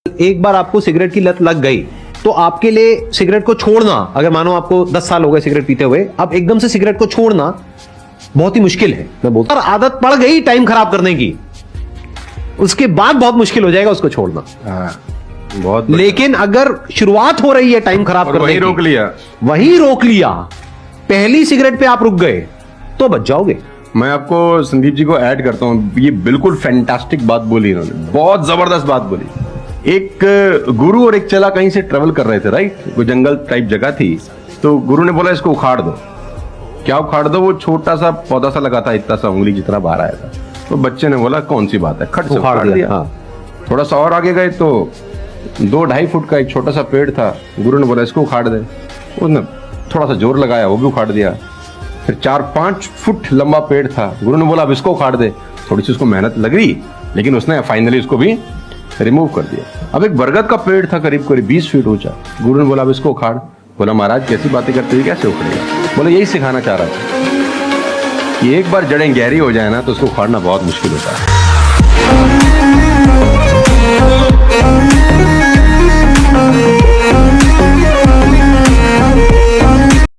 एक बार आपको सिगरेट की लत लग गई तो आपके लिए सिगरेट को छोड़ना, अगर मानो आपको 10 साल हो गए सिगरेट पीते हुए, अब एकदम से सिगरेट को छोड़ना बहुत ही मुश्किल है। मैं बोलता हूं, आदत पड़ गई टाइम खराब करने की, उसके बाद बहुत मुश्किल हो जाएगा उसको छोड़ना। बहुत लेकिन अगर शुरुआत हो रही है टाइम खराब करने वही की, रोक लिया, वही रोक लिया, पहली सिगरेट पे आप रुक गए तो बच जाओगे। मैं आपको संदीप जी को ऐड करता हूँ, ये बिल्कुल फैंटास्टिक बात बोली इन्होंने, बहुत जबरदस्त बात बोली। एक गुरु और एक चेला कहीं से ट्रेवल कर रहे थे, राइट, कोई जंगल टाइप जगह थी, तो गुरु ने बोला इसको उखाड़ दो। क्या उखाड़ दो? वो छोटा सा पौधा सा लगा था, इतना सा उंगली जितना बाहर आया था। तो बच्चे ने बोला कौन सी बात है, खट से उखाड़ दिया। हाँ। थोड़ा सा और आगे गए तो 2-2.5 फुट का एक छोटा सा पेड़ था, गुरु ने बोला इसको उखाड़ दे। उसने थोड़ा सा जोर लगाया, वो भी उखाड़ दिया। फिर 4-5 फुट लंबा पेड़ था, गुरु ने बोला अब इसको उखाड़ दे। थोड़ी सी उसको मेहनत लग रही, लेकिन उसने फाइनली उसको भी रिमूव कर दिया। अब एक बरगद का पेड़ था करीब 20 फीट ऊंचा, गुरु ने बोला अब इसको उखाड़। बोला महाराज कैसी बातें करते हैं, कैसे उखड़ेगा? बोला यही सिखाना चाह रहा था कि एक बार जड़ें गहरी हो जाए ना तो उसको उखाड़ना बहुत मुश्किल होता है।